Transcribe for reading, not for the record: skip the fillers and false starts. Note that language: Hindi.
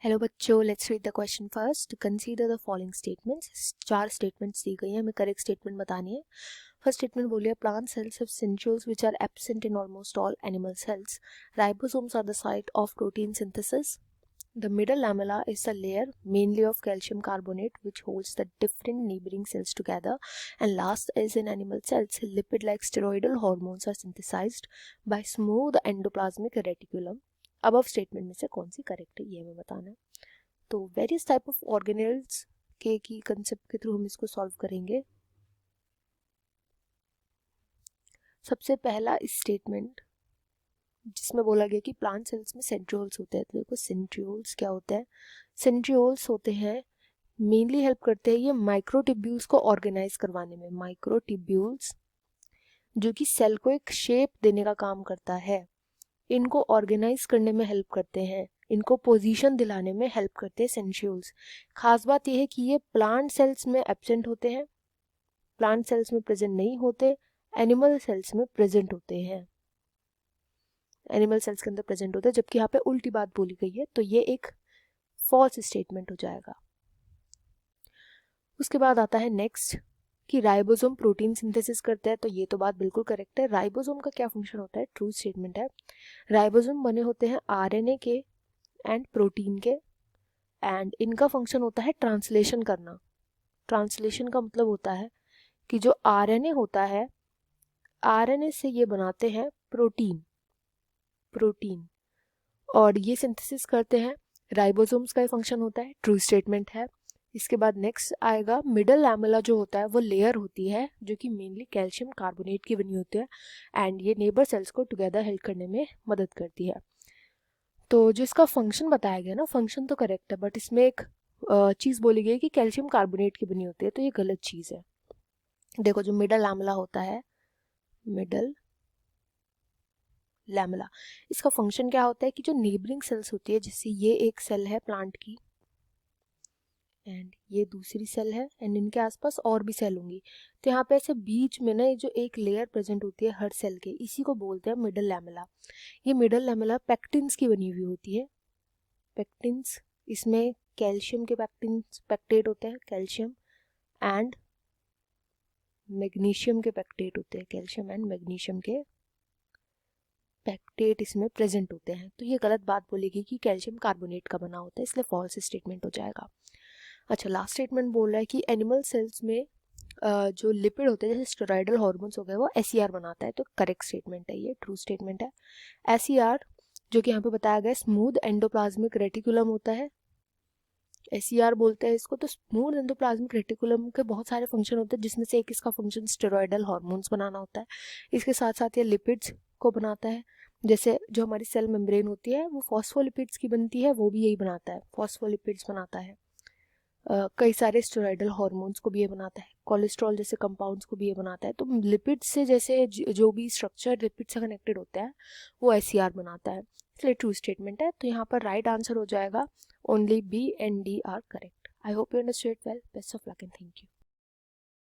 हेलो बच्चों, let's read the question first. Consider the following statements. 4 statements दी गई हैं, हमें करेक्ट स्टेटमेंट बतानी है. फर्स्ट स्टेटमेंट बोलिए plant cells have centrioles which are absent in almost all animal cells. Ribosomes are the site of protein synthesis. The middle lamella is a layer mainly of calcium carbonate which holds the different neighboring cells together. And last is in animal cells, lipid-like steroidal hormones are synthesized by smooth endoplasmic reticulum. Above statement में से कौन सी करेक्ट है ये हमें बताना है. तो वेरियस टाइप ऑफ ऑर्गेनेल्स के की कंसेप्ट के थ्रू हम इसको सॉल्व करेंगे. सबसे पहला स्टेटमेंट जिसमें बोला गया कि प्लांट सेल्स में सेंट्रियोल्स होते हैं. तो देखो सेंट्रियोल्स क्या होते हैं. सेंट्रियोल्स होते हैं, मेनली हेल्प करते हैं ये माइक्रोट्यूब्यूल्स को ऑर्गेनाइज करवाने में. माइक्रोट्यूब्यूल्स जो कि सेल को एक शेप देने का काम करता है, इनको ऑर्गेनाइज करने में हेल्प करते हैं, इनको पोजीशन दिलाने में हेल्प करते हैं सेंट्रियोल्स. खास बात यह है कि ये प्लांट सेल्स में एब्सेंट होते हैं, प्लांट सेल्स में प्रेजेंट नहीं होते, एनिमल सेल्स में प्रेजेंट होते हैं. एनिमल सेल्स के अंदर प्रेजेंट होते हैं, जबकि यहाँ पे उल्टी बात बोली गई है, तो ये एक फॉल्स स्टेटमेंट हो जाएगा. उसके बाद आता है नेक्स्ट कि राइबोसोम प्रोटीन सिंथेसिस करता है. तो ये तो बात बिल्कुल करेक्ट है. राइबोसोम का क्या फंक्शन होता है, ट्रू स्टेटमेंट है. राइबोसोम बने होते हैं आरएनए के एंड प्रोटीन के, एंड इनका फंक्शन होता है ट्रांसलेशन करना. ट्रांसलेशन का मतलब होता है कि जो आरएनए होता है, आरएनए से ये बनाते हैं प्रोटीन, और ये सिंथेसिस करते हैं. राइबोसोम्स का फंक्शन होता है, ट्रू स्टेटमेंट है. इसके बाद नेक्स्ट आएगा मिडल लैमेला जो होता है वो लेयर होती है जो कि मेनली कैल्शियम कार्बोनेट की बनी होती है, एंड ये नेबर सेल्स को टुगेदर हेल्प करने में मदद करती है. तो जो इसका फंक्शन बताया गया ना, फंक्शन तो करेक्ट है, बट इसमें एक चीज़ बोली गई कि कैल्शियम कार्बोनेट की बनी होती है, तो ये गलत चीज़ है. देखो जो मिडल लैमेला होता है, मिडल लैमेला, इसका फंक्शन क्या होता है कि जो नेबरिंग सेल्स होती है, जैसे ये एक सेल है प्लांट की एंड ये दूसरी सेल है, एंड इनके आसपास और भी सेल होंगी, तो यहाँ पे ऐसे बीच में ना ये जो एक लेयर प्रेजेंट होती है हर सेल के, इसी को बोलते हैं मिडल लैमेला. ये मिडल लैमेला पेक्टिन्स की बनी हुई होती है. पेक्टिन्स, इसमें कैल्शियम के पेक्टेट होते हैं, कैल्शियम एंड मैग्नीशियम के पेक्टेट होते हैं, कैल्शियम एंड मैग्नीशियम के पेक्टेट इसमें प्रेजेंट होते हैं. तो ये गलत बात बोलेगी कि कैल्शियम कार्बोनेट का बना होता है, इसलिए फॉल्स स्टेटमेंट हो जाएगा. अच्छा, लास्ट स्टेटमेंट बोल रहा है कि एनिमल सेल्स में जो लिपिड होते हैं जैसे स्टेरॉइडल हार्मोन्स हो गए वो एसईआर बनाता है. तो करेक्ट स्टेटमेंट है, ये ट्रू स्टेटमेंट है. एसईआर जो कि यहाँ पे बताया गया स्मूथ एंडोप्लाज्मिक रेटिकुलम होता है, एसईआर बोलते हैं इसको. तो स्मूथ एंडोप्लाज्मिक रेटिकुलम के बहुत सारे फंक्शन होते हैं, जिसमें से एक इसका फंक्शन स्टेरॉइडल हार्मोन्स बनाना होता है. इसके साथ साथ ये लिपिड्स को बनाता है, जैसे जो हमारी सेल मेम्ब्रेन होती है वो फॉस्फोलिपिड्स की बनती है, वो भी यही बनाता है, फॉस्फोलिपिड्स बनाता है. कई सारे स्टेरॉइडल हार्मोन्स को भी ये बनाता है, कोलेस्ट्रॉल जैसे कंपाउंड्स को भी ये बनाता है. तो लिपिड से जैसे जो भी स्ट्रक्चर लिपिड से कनेक्टेड होता है वो एसईआर बनाता है, इसलिए ट्रू स्टेटमेंट है. तो यहाँ पर राइट आंसर हो जाएगा only B and D are correct. I hope you understood well. Best of luck and thank you.